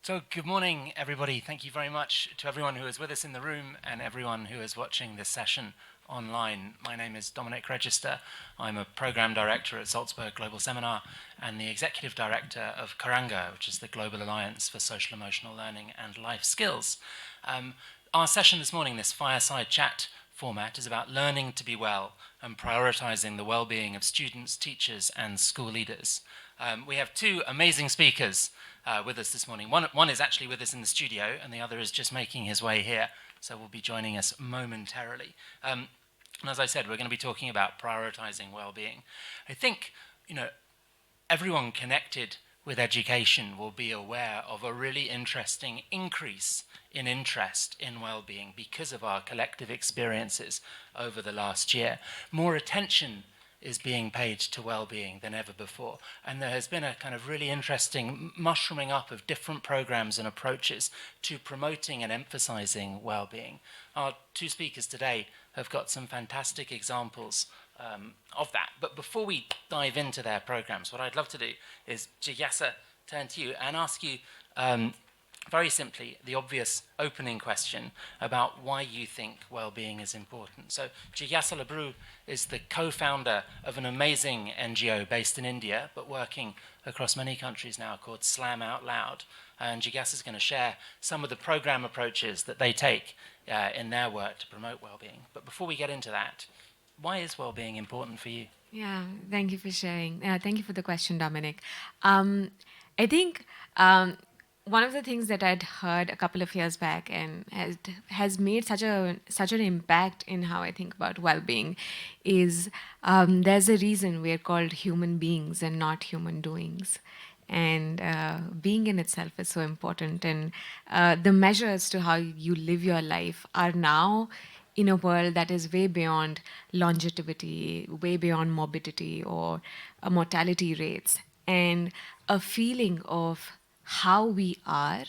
So good morning, everybody. Thank you very much to everyone who is with us in the room and everyone who is watching this session online. My name is Dominic Register. I'm a program director at Salzburg Global Seminar and the executive director of Karanga, which is the Global Alliance for Social Emotional Learning and Life Skills. Our session this morning, this fireside chat format, is about learning to be well and prioritizing the well-being of students, teachers, and school leaders. We have two amazing speakers with us this morning. One is actually with us in the studio, and the other is just making his way here, so will be joining us momentarily. And as I said, we're going to be talking about prioritizing well-being. I think, everyone connected with education will be aware of a really interesting increase in interest in well-being because of our collective experiences over the last year. More attention is being paid to well-being than ever before. And there has been a kind of really interesting mushrooming up of different programs and approaches to promoting and emphasizing well-being. Our two speakers today have got some fantastic examples of that. But before we dive into their programs, what I'd love to do is, Jigyasa, turn to you and ask you very simply the obvious opening question about why you think well-being is important. So Jigyasa Labru is the co-founder of an amazing NGO based in India, but working across many countries now, called Slam Out Loud. And Jigyasa is going to share some of the program approaches that they take in their work to promote well-being. But before we get into that, why is well-being important for you? Yeah, thank you for sharing. Thank you for the question, Dominic. I think one of the things that I'd heard a couple of years back and has made such an impact in how I think about well-being is there's a reason we're called human beings and not human doings. And being in itself is so important. And the measures to how you live your life are now in a world that is way beyond longevity, way beyond morbidity or mortality rates. And a feeling of how we are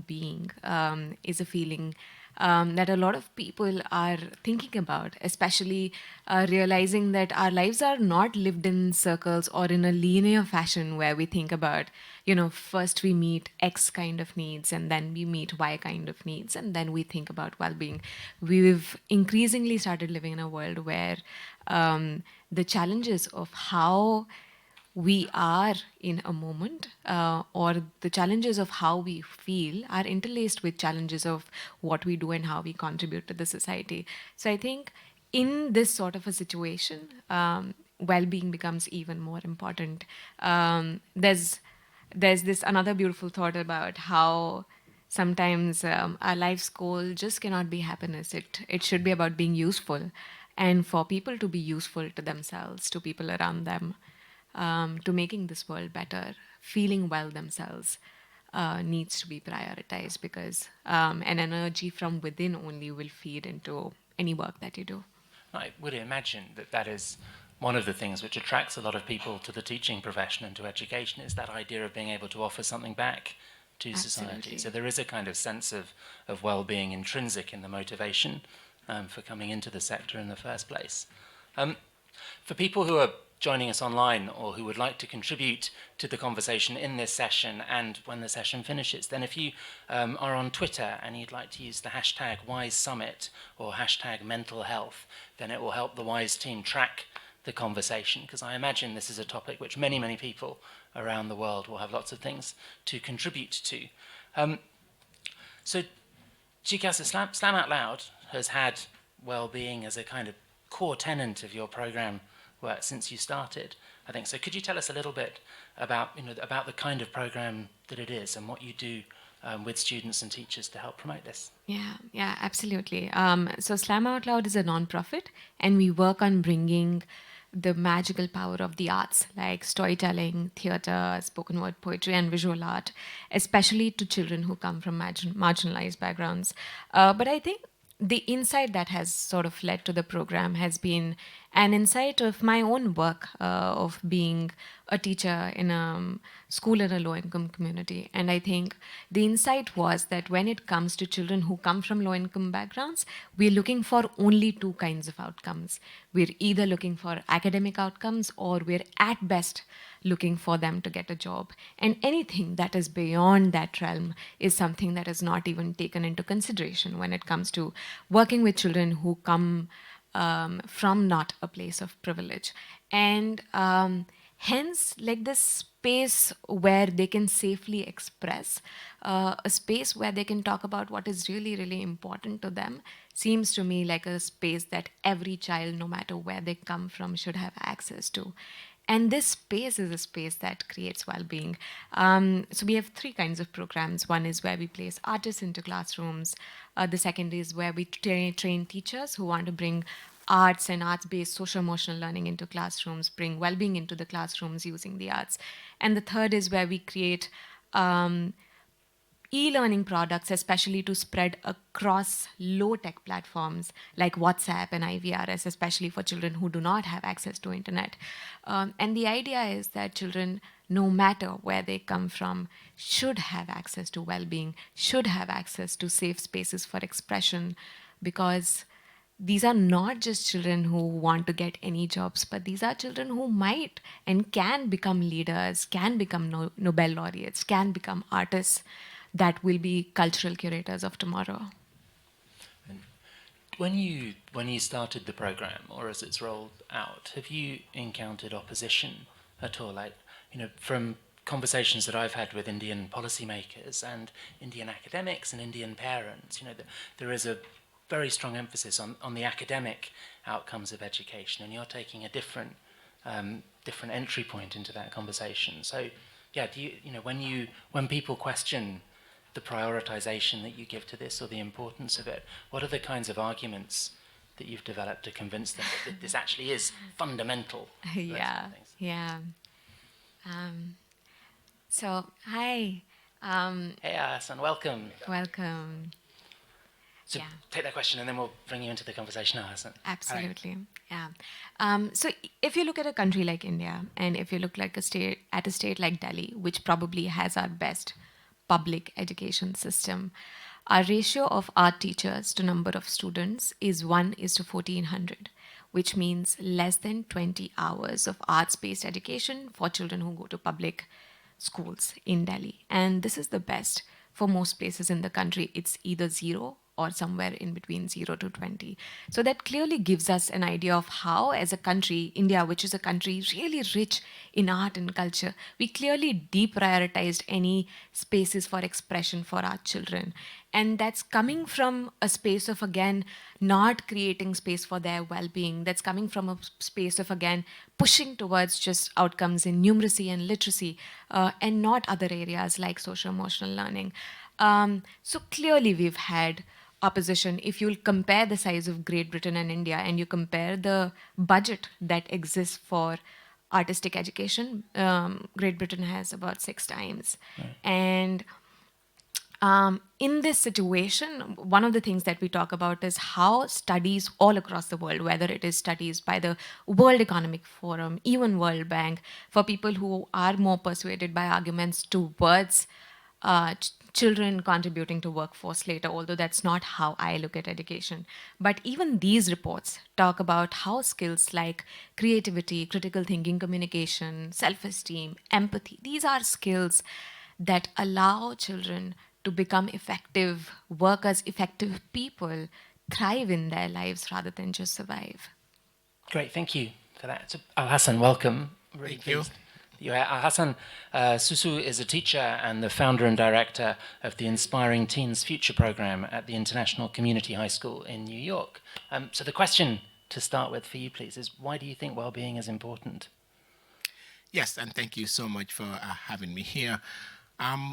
being is a feeling that a lot of people are thinking about, especially realizing that our lives are not lived in circles or in a linear fashion where we think about, first we meet X kind of needs and then we meet Y kind of needs and then we think about well-being. We've increasingly started living in a world where the challenges of how we are in a moment or the challenges of how we feel are interlaced with challenges of what we do and how we contribute to the society. So I think in this sort of a situation, well-being becomes even more important. There's this another beautiful thought about how sometimes our life's goal just cannot be happiness. It should be about being useful, and for people to be useful to themselves, to people around them, to making this world better, feeling well themselves needs to be prioritized because an energy from within only will feed into any work that you do. I would imagine that is one of the things which attracts a lot of people to the teaching profession and to education, is that idea of being able to offer something back to society. Absolutely. So there is a kind of sense of well-being intrinsic in the motivation for coming into the sector in the first place. For people who are joining us online or who would like to contribute to the conversation in this session and when the session finishes, then if you are on Twitter and you'd like to use the hashtag WiseSummit or hashtag mental health, then it will help the WISE team track the conversation, because I imagine this is a topic which many, many people around the world will have lots of things to contribute to. So Jigyasa, Slam Out Loud has had well-being as a kind of core tenet of your program work since you started, I think. So could you tell us a little bit about the kind of program that it is and what you do with students and teachers to help promote this? Yeah, absolutely. So Slam Out Loud is a nonprofit, and we work on bringing the magical power of the arts like storytelling, theater, spoken word poetry, and visual art, especially to children who come from marginalized backgrounds. But I think the insight that has sort of led to the program has been an insight of my own work of being a teacher in a school in a low-income community. And I think the insight was that when it comes to children who come from low-income backgrounds, we're looking for only two kinds of outcomes. We're either looking for academic outcomes, or we're at best looking for them to get a job. And anything that is beyond that realm is something that is not even taken into consideration when it comes to working with children who come from not a place of privilege. And hence, like this space where they can safely express, a space where they can talk about what is really, really important to them, seems to me like a space that every child, no matter where they come from, should have access to. And this space is a space that creates well-being. So we have three kinds of programs. One is where we place artists into classrooms. The second is where we train teachers who want to bring arts and arts-based social-emotional learning into classrooms, bring well-being into the classrooms using the arts. And the third is where we create e-learning products, especially to spread across low-tech platforms like WhatsApp and IVRS, especially for children who do not have access to internet. And the idea is that children, no matter where they come from, should have access to well-being, should have access to safe spaces for expression, because these are not just children who want to get any jobs, but these are children who might and can become leaders, can become Nobel laureates, can become artists that will be cultural curators of tomorrow. And when you started the program, or as it's rolled out, have you encountered opposition at all? Like, from conversations that I've had with Indian policymakers and Indian academics and Indian parents, there is a very strong emphasis on the academic outcomes of education, and you're taking a different entry point into that conversation. So, yeah, when people question the prioritization that you give to this or the importance of it, what are the kinds of arguments that you've developed to convince them that this actually is fundamental? Yeah. So, hi. Hey, Hassan, welcome. Welcome. So take that question and then we'll bring you into the conversation now, Hassan. Absolutely. Yeah. So if you look at a country like India, and if you look at a state like Delhi, which probably has our best public education system, our ratio of art teachers to number of students is 1:1400, which means less than 20 hours of arts-based education for children who go to public schools in Delhi. And this is the best. For most places in the country, it's either zero or somewhere in between 0 to 20. So that clearly gives us an idea of how, as a country, India, which is a country really rich in art and culture, we clearly deprioritized any spaces for expression for our children. And that's coming from a space of, again, not creating space for their well-being. That's coming from a space of, again, pushing towards just outcomes in numeracy and literacy, and not other areas like social-emotional learning. So clearly we've had opposition. If you'll compare the size of Great Britain and India, and you compare the budget that exists for artistic education, Great Britain has about 6 times. Right. And in this situation, one of the things that we talk about is how studies all across the world, whether it is studies by the World Economic Forum, even World Bank, for people who are more persuaded by arguments towards children contributing to workforce later, although that's not how I look at education. But even these reports talk about how skills like creativity, critical thinking, communication, self-esteem, empathy, these are skills that allow children to become effective workers, effective people, thrive in their lives rather than just survive. Great, thank you for that. So, Hassan, welcome. Really thank you. Hassan Susu is a teacher and the founder and director of the Inspiring Teens Future program at the International Community High School in New York. So the question to start with for you, please, is why do you think well-being is important? Yes, and thank you so much for having me here.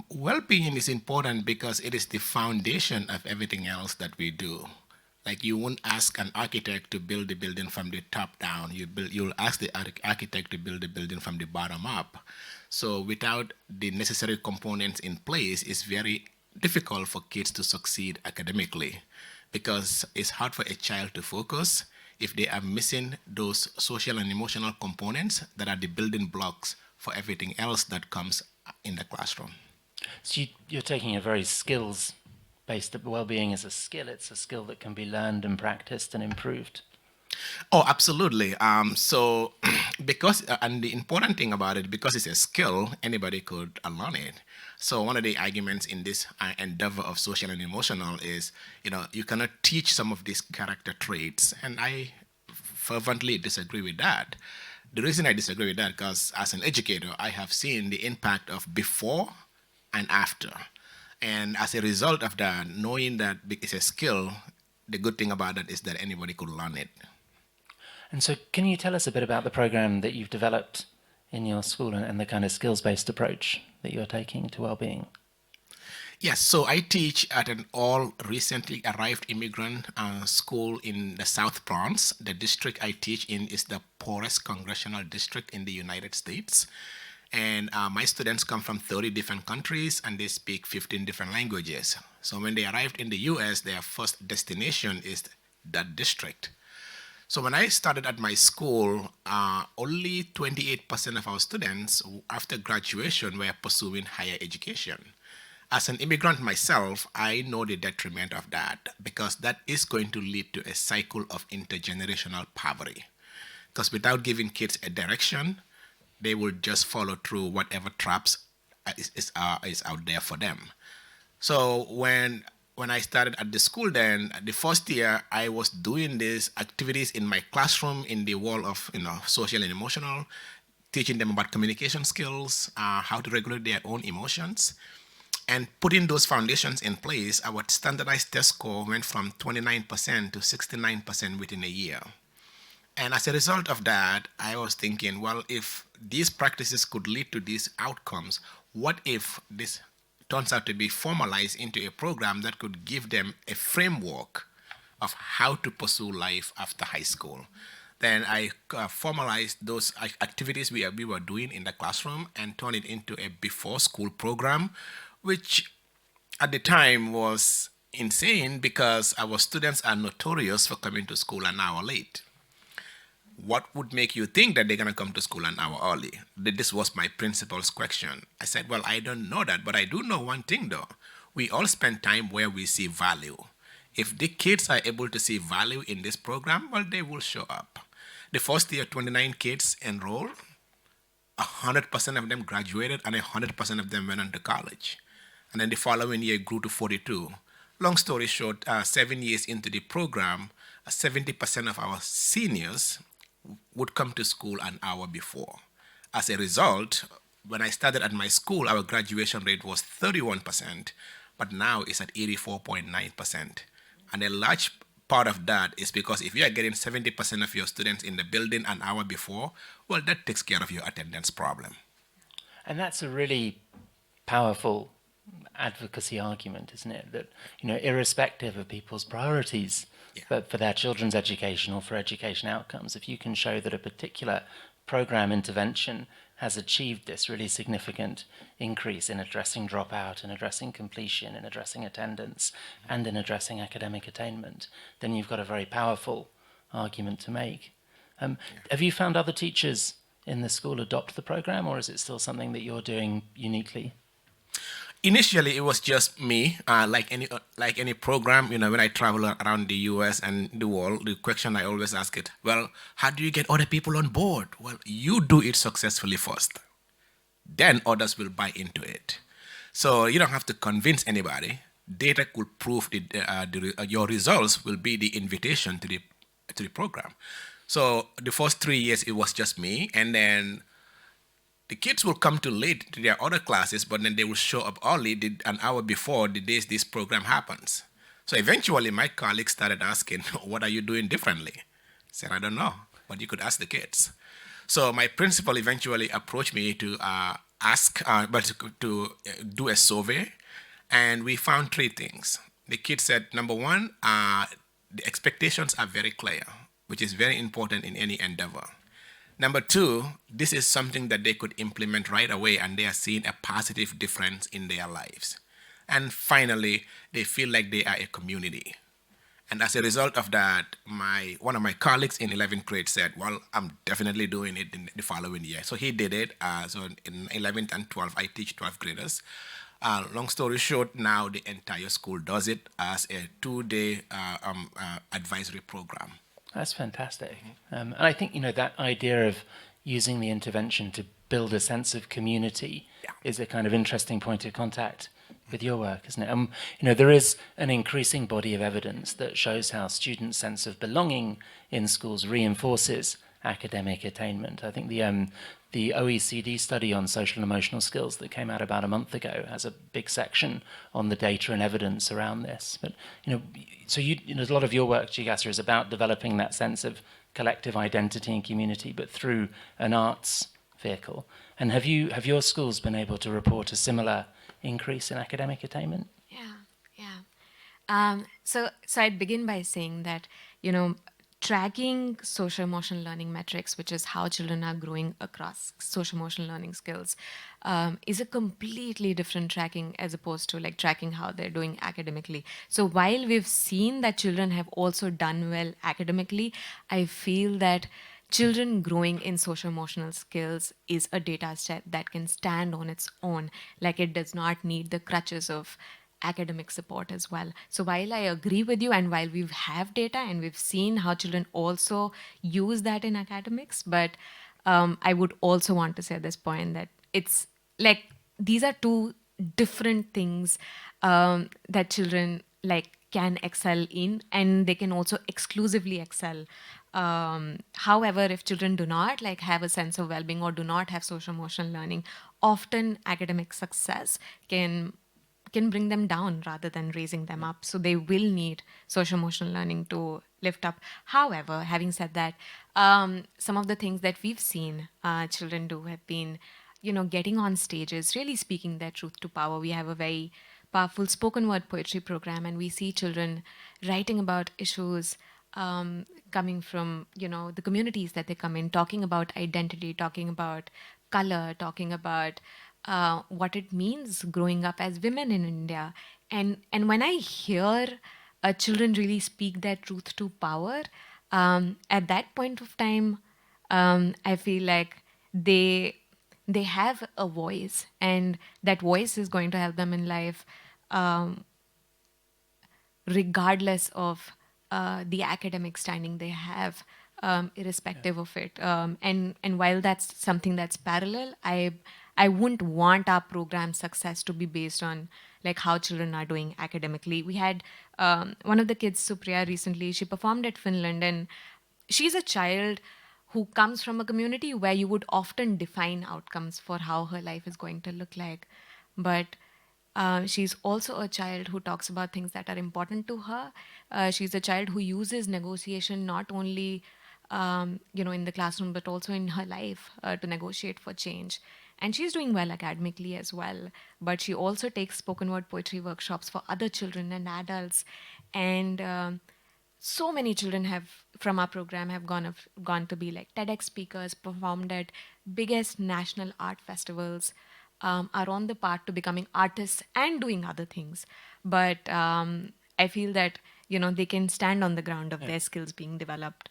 Well-being is important because it is the foundation of everything else that we do. Like, you won't ask an architect to build the building from the top down. You'll ask the architect to build the building from the bottom up. So without the necessary components in place, it's very difficult for kids to succeed academically, because it's hard for a child to focus. if they are missing those social and emotional components that are the building blocks for everything else that comes in the classroom. So you're taking a very skills-based well-being is a skill. It's a skill that can be learned and practiced and improved. Oh, absolutely. So, because, and the important thing about it, because it's a skill, anybody could learn it. So, one of the arguments in this endeavor of social and emotional is, you cannot teach some of these character traits. And I fervently disagree with that. The reason I disagree with that, because as an educator, I have seen the impact of before and after. And as a result of that, knowing that it's a skill, the good thing about that is that anybody could learn it. And so can you tell us a bit about the program that you've developed in your school and the kind of skills-based approach that you're taking to well-being? Yes, so I teach at an all recently arrived immigrant school in the South Bronx. The district I teach in is the poorest congressional district in the United States. And my students come from 30 different countries and they speak 15 different languages. So when they arrived in the US, their first destination is that district. So when I started at my school, only 28% of our students after graduation were pursuing higher education. As an immigrant myself, I know the detriment of that because that is going to lead to a cycle of intergenerational poverty. Because without giving kids a direction, they will just follow through whatever traps is out there for them. So when I started at the school, then the first year I was doing these activities in my classroom in the world of social and emotional, teaching them about communication skills, how to regulate their own emotions, and putting those foundations in place. Our standardized test score went from 29% to 69% within a year. And as a result of that, I was thinking, well, if these practices could lead to these outcomes, what if this turns out to be formalized into a program that could give them a framework of how to pursue life after high school? Then I formalized those activities we were doing in the classroom and turned it into a before school program, which at the time was insane because our students are notorious for coming to school an hour late. What would make you think that they're going to come to school an hour early? This was my principal's question. I said, well, I don't know that, but I do know one thing though. We all spend time where we see value. If the kids are able to see value in this program, well, they will show up. The first year, 29 kids enrolled, 100% of them graduated, and 100% of them went on to college. And then the following year, it grew to 42. Long story short, 7 years into the program, 70% of our seniors would come to school an hour before. As a result, when I started at my school, our graduation rate was 31%, but now it's at 84.9%. And a large part of that is because if you are getting 70% of your students in the building an hour before, well, that takes care of your attendance problem. And that's a really powerful advocacy argument, isn't it? That, irrespective of people's priorities, but for their children's education or for education outcomes, if you can show that a particular program intervention has achieved this really significant increase in addressing dropout, in addressing completion, in addressing attendance, and in addressing academic attainment, then you've got a very powerful argument to make. Have you found other teachers in the school adopt the program, or is it still something that you're doing uniquely? Initially, it was just me. Like any program, when I travel around the U.S. and the world, the question I always ask it, well, how do you get other people on board? Well, you do it successfully first. Then others will buy into it. So you don't have to convince anybody. Data could prove your results will be the invitation to the program. So the first 3 years, it was just me, and then the kids will come too late to their other classes, but then they will show up early an hour before the days this program happens. So eventually my colleagues started asking, what are you doing differently? I said, I don't know, but you could ask the kids. So my principal eventually approached me to do a survey, and we found 3 things. The kids said, number one, the expectations are very clear, which is very important in any endeavor. Number 2, this is something that they could implement right away and they are seeing a positive difference in their lives. And finally, they feel like they are a community. And as a result of that, one of my colleagues in 11th grade said, well, I'm definitely doing it in the following year. So he did it. So in 11th and 12th, I teach 12th graders. Long story short, now the entire school does it as a 2-day advisory program. That's fantastic. And I think, that idea of using the intervention to build a sense of community is a kind of interesting point of contact with your work, isn't it? There is an increasing body of evidence that shows how students' sense of belonging in schools reinforces academic attainment. I think the OECD study on social and emotional skills that came out about a month ago has a big section on the data and evidence around this. But so a lot of your work, Jigasa, is about developing that sense of collective identity and community, but through an arts vehicle. And have your schools been able to report a similar increase in academic attainment? So I'd begin by saying that, tracking social emotional learning metrics, which is how children are growing across social emotional learning skills, is a completely different tracking as opposed to like tracking how they're doing academically. So while we've seen that children have also done well academically, I feel that children growing in social emotional skills is a data set that can stand on its own. Like it does not need the crutches of academic support as well. So while I agree with you and while we have data and we've seen how children also use that in academics, but I would also want to say at this point that it's like these are two different things that children like can excel in, and they can also exclusively excel. However, if children do not like have a sense of well-being or do not have social emotional learning, often academic success can bring them down rather than raising them up. So they will need social emotional learning to lift up. However, having said that, some of the things that we've seen children do have been, getting on stages, really speaking their truth to power. We have a very powerful spoken word poetry program, and we see children writing about issues coming from, the communities that they come in, talking about identity, talking about color, talking about what it means growing up as women in India. And when I hear children really speak their truth to power, at that point of time, I feel like they have a voice, and that voice is going to help them in life, regardless of the academic standing they have, irrespective of it. And while that's something that's parallel, I wouldn't want our program success to be based on like how children are doing academically. We had one of the kids, Supriya, recently. She performed at Finland, and she's a child who comes from a community where you would often define outcomes for how her life is going to look like. But she's also a child who talks about things that are important to her. She's a child who uses negotiation not only, in the classroom, but also in her life to negotiate for change. And she's doing well academically as well. But she also takes spoken word poetry workshops for other children and adults. And so many children have from our program have gone to be like TEDx speakers, performed at biggest national art festivals, are on the path to becoming artists and doing other things. But I feel that they can stand on the ground of their skills being developed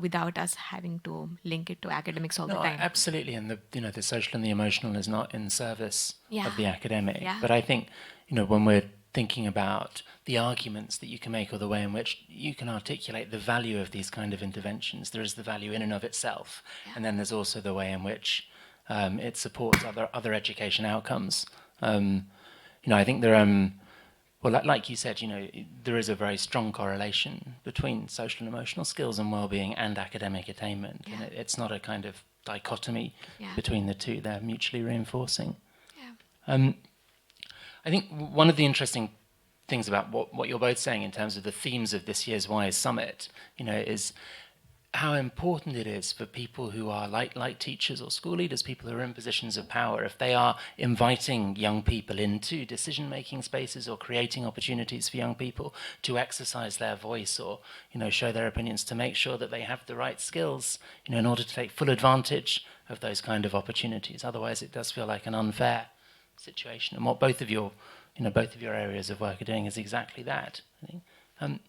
without us having to link it to academics all the time. Absolutely, and the social and the emotional is not in service of the academic. Yeah. But I think when we're thinking about the arguments that you can make or the way in which you can articulate the value of these kind of interventions, there is the value in and of itself, and then there's also the way in which it supports other education outcomes. I think there well, like you said, there is a very strong correlation between social and emotional skills and well-being and academic attainment, and it's not a kind of dichotomy between the two. They're mutually reinforcing. I think one of the interesting things about what you're both saying in terms of the themes of this year's WISE Summit, is how important it is for people who are like teachers or school leaders, people who are in positions of power, if they are inviting young people into decision-making spaces or creating opportunities for young people to exercise their voice or, show their opinions, to make sure that they have the right skills, in order to take full advantage of those kind of opportunities. Otherwise, it does feel like an unfair situation. And what both of your areas of work are doing is exactly that, I think.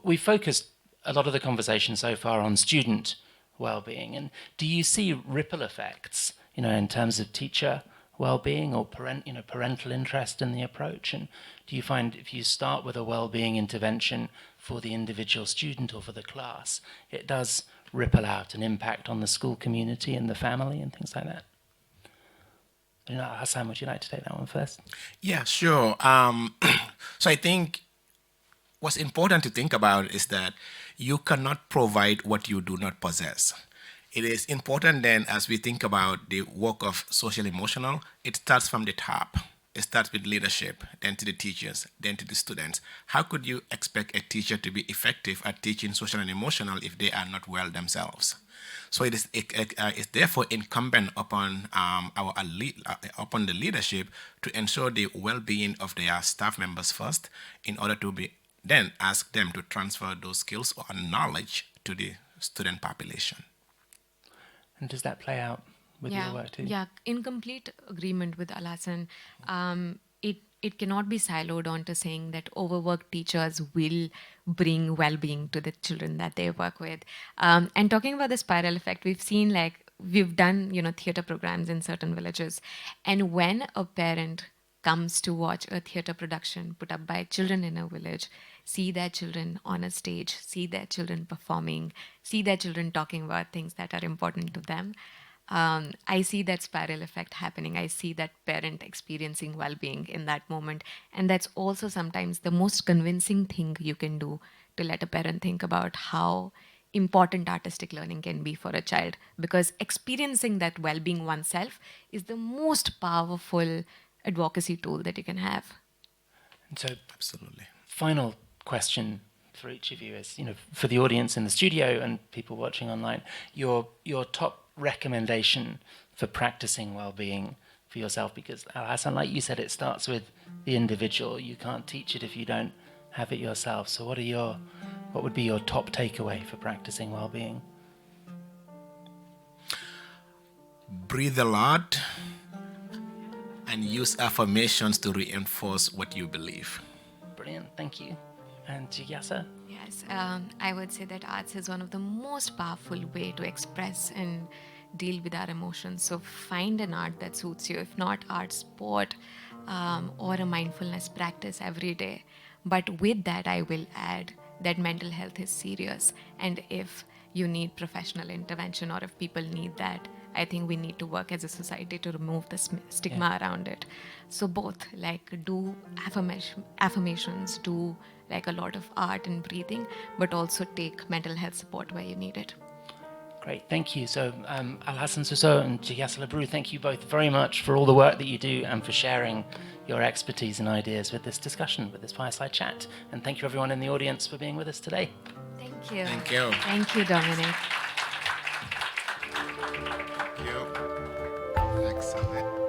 we focused a lot of the conversation so far on student well-being, and do you see ripple effects, in terms of teacher well-being or parental interest in the approach? And do you find if you start with a well-being intervention for the individual student or for the class, it does ripple out and impact on the school community and the family and things like that? Hassan, would you like to take that one first? Yeah, sure. So I think what's important to think about is that you cannot provide what you do not possess. It is important then, as we think about the work of social emotional, it starts from the top. It starts with leadership, then to the teachers, then to the students. How could you expect a teacher to be effective at teaching social and emotional if they are not well themselves? So it's therefore incumbent upon upon the leadership to ensure the well-being of their staff members first, in order to then ask them to transfer those skills or knowledge to the student population. And does that play out with your work too? Yeah, in complete agreement with Alhassan. It cannot be siloed onto saying that overworked teachers will bring well-being to the children that they work with. And talking about the spiral effect, we've done theater programs in certain villages, and when a parent comes to watch a theater production put up by children in a village, see their children on a stage, see their children performing, see their children talking about things that are important to them, I see that spiral effect happening. I see that parent experiencing well-being in that moment. And that's also sometimes the most convincing thing you can do to let a parent think about how important artistic learning can be for a child. Because experiencing that well-being oneself is the most powerful advocacy tool that you can have. And so, absolutely. Final question for each of you is, for the audience in the studio and people watching online, your top recommendation for practicing well-being for yourself, because Hassan, like you said, it starts with the individual. You can't teach it if you don't have it yourself. So what would be your top takeaway for practicing well-being? Breathe a lot and use affirmations to reinforce what you believe. Brilliant, thank you. And Jigyasa? Yes, I would say that arts is one of the most powerful way to express and deal with our emotions. So find an art that suits you. If not art, sport, or a mindfulness practice every day. But with that, I will add that mental health is serious. And if you need professional intervention, or if people need that, I think we need to work as a society to remove the stigma around it. So both, do affirmations, do a lot of art and breathing, but also take mental health support where you need it. Great, thank you. So Alhassan Suso and Jigyasa Labru, thank you both very much for all the work that you do and for sharing your expertise and ideas with this discussion, with this fireside chat. And thank you everyone in the audience for being with us today. Thank you. Thank you. Thank you, Dominic. Thank you. Excellent.